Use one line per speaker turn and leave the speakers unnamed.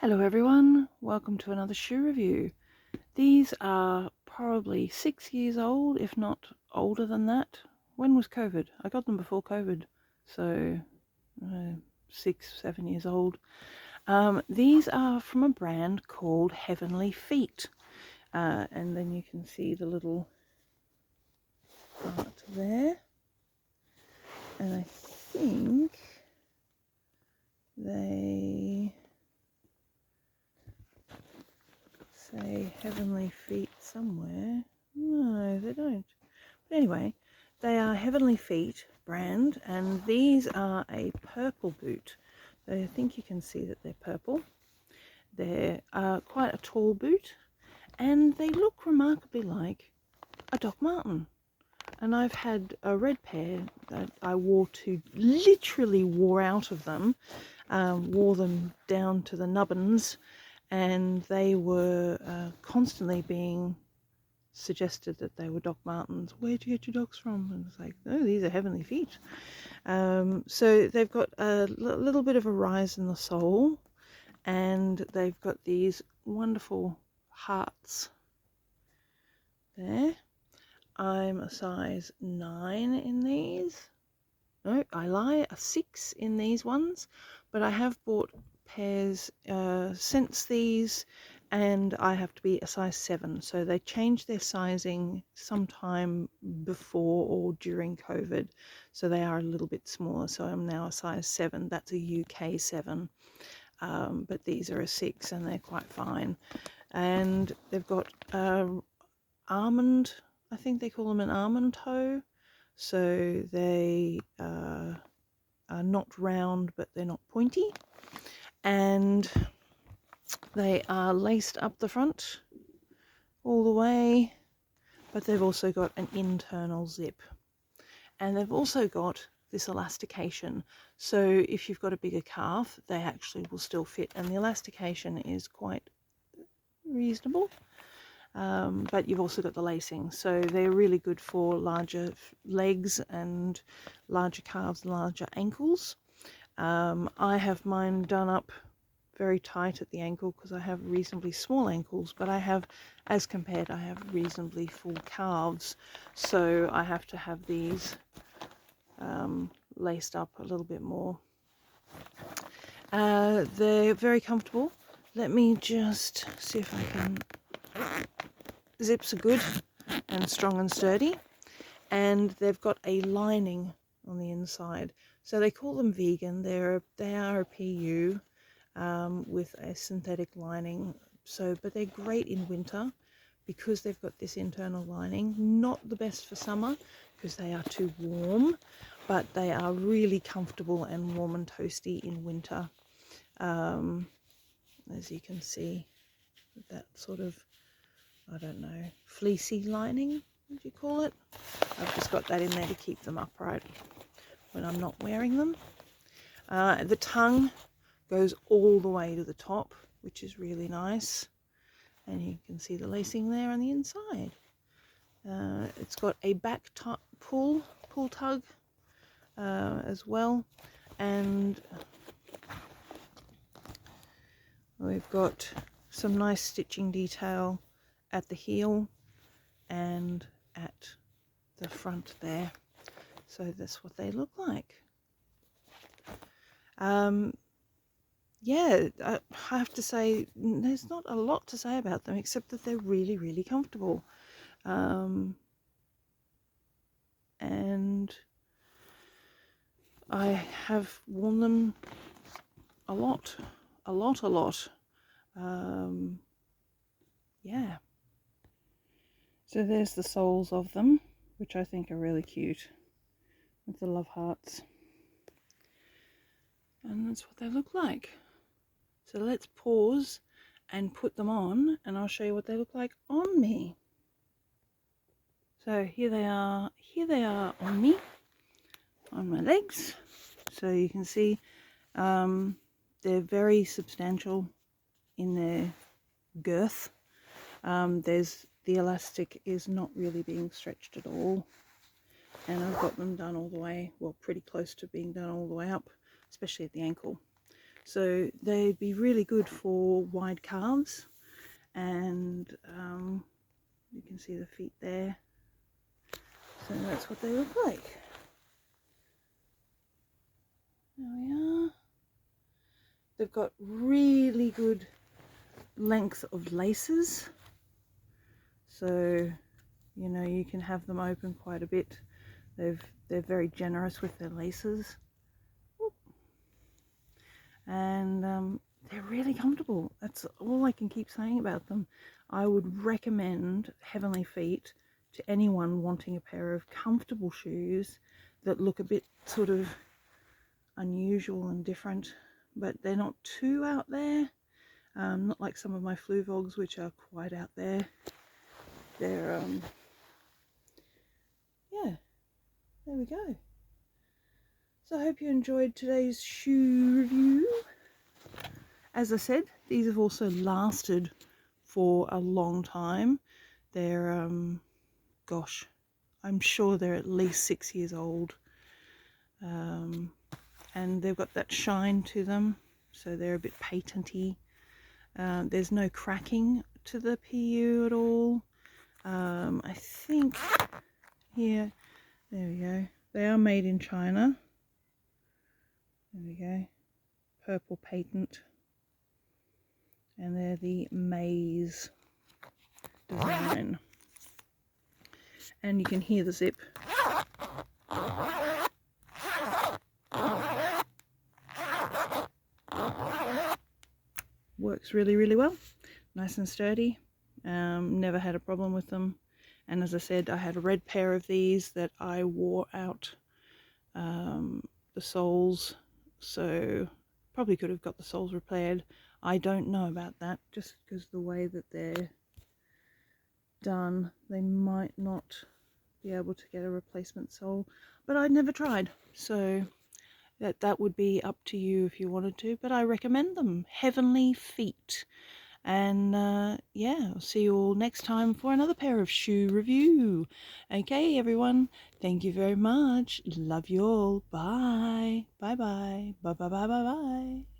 Hello everyone, welcome to another shoe review. These are probably 6 years old, if not older than that. When was COVID? I got them before COVID, so 6, 7 years old. These are from a brand called Heavenly Feet, and then you can see the little part there, and I think they say Heavenly Feet somewhere. No, they don't. But anyway, they are Heavenly Feet brand, and these are a purple boot. I think you can see that they're purple. They're quite a tall boot, and they look remarkably like a Doc Marten. And I've had a red pair that I literally wore out of them, wore them down to the nubbins, and they were constantly being suggested that they were Doc Martens. Where'd you get your docs from? And it's like, no, these are Heavenly Feet. So they've got a little bit of a rise in the sole, and they've got these wonderful hearts there. I'm a size 9 in these. No, I lie, a 6 in these ones, but I have bought pairs since these, and I have to be a size 7. So they changed their sizing sometime before or during COVID, so they are a little bit smaller. So I'm now a size 7. That's a UK 7, but these are a 6, and they're quite fine. And they've got almond, I think they call them an almond toe. So they are not round, but they're not pointy. And they are laced up the front all the way, but they've also got an internal zip. And they've also got this elastication. So if you've got a bigger calf, they actually will still fit. And the elastication is quite reasonable. But you've also got the lacing, so they're really good for larger legs and larger calves, larger ankles. I have mine done up very tight at the ankle because I have reasonably small ankles, but I have reasonably full calves, so I have to have these laced up a little bit more. They're very comfortable. Let me just see if I can. Zips are good and strong and sturdy, and they've got a lining on the inside. So they call them vegan. They are a PU with a synthetic lining. But they're great in winter because they've got this internal lining. Not the best for summer because they are too warm, but they are really comfortable and warm and toasty in winter. As you can see, that sort of, I don't know, fleecy lining, would you call it? I've just got that in there to keep them upright when I'm not wearing them. The tongue goes all the way to the top, which is really nice. And you can see the lacing there on the inside. It's got a back pull tug as well. And we've got some nice stitching detail at the heel and at the front there. So that's what they look like. Yeah, I have to say there's not a lot to say about them except that they're really, really comfortable. And I have worn them a lot. Yeah. So there's the soles of them, which I think are really cute, with the love hearts. And that's what they look like. So let's pause and put them on, and I'll show you what they look like on me. So here they are on me, on my legs. So you can see they're very substantial in their girth. The elastic is not really being stretched at all, and I've got them done all the way, well, pretty close to being done all the way up, especially at the ankle. So they'd be really good for wide calves, and you can see the feet there. So that's what they look like. There we are. They've got really good length of laces, so you know you can have them open quite a bit. They're very generous with their laces, and they're really comfortable. That's all I can keep saying about them. I would recommend Heavenly Feet to anyone wanting a pair of comfortable shoes that look a bit sort of unusual and different, but they're not too out there. Not like some of my Fluvogs, which are quite out there. They're yeah, there we go. So I hope you enjoyed today's shoe review. As I said, these have also lasted for a long time. They're gosh, I'm sure they're at least 6 years old, and they've got that shine to them, so they're a bit patenty. There's no cracking to the PU at all. I think here, there we go, they are made in China. There we go, purple patent, and they're the Maze design, and you can hear the zip. Works really well, nice and sturdy. Never had a problem with them. And as I said, I had a red pair of these that I wore out the soles, so probably could have got the soles repaired. I don't know about that, just because the way that they're done, they might not be able to get a replacement sole, but I'd never tried, so that would be up to you if you wanted to, but I recommend them. Heavenly Feet. And yeah, I'll see you all next time for another pair of shoe review. Okay, everyone, thank you very much. Love you all. Bye. Bye bye. Bye bye bye bye bye.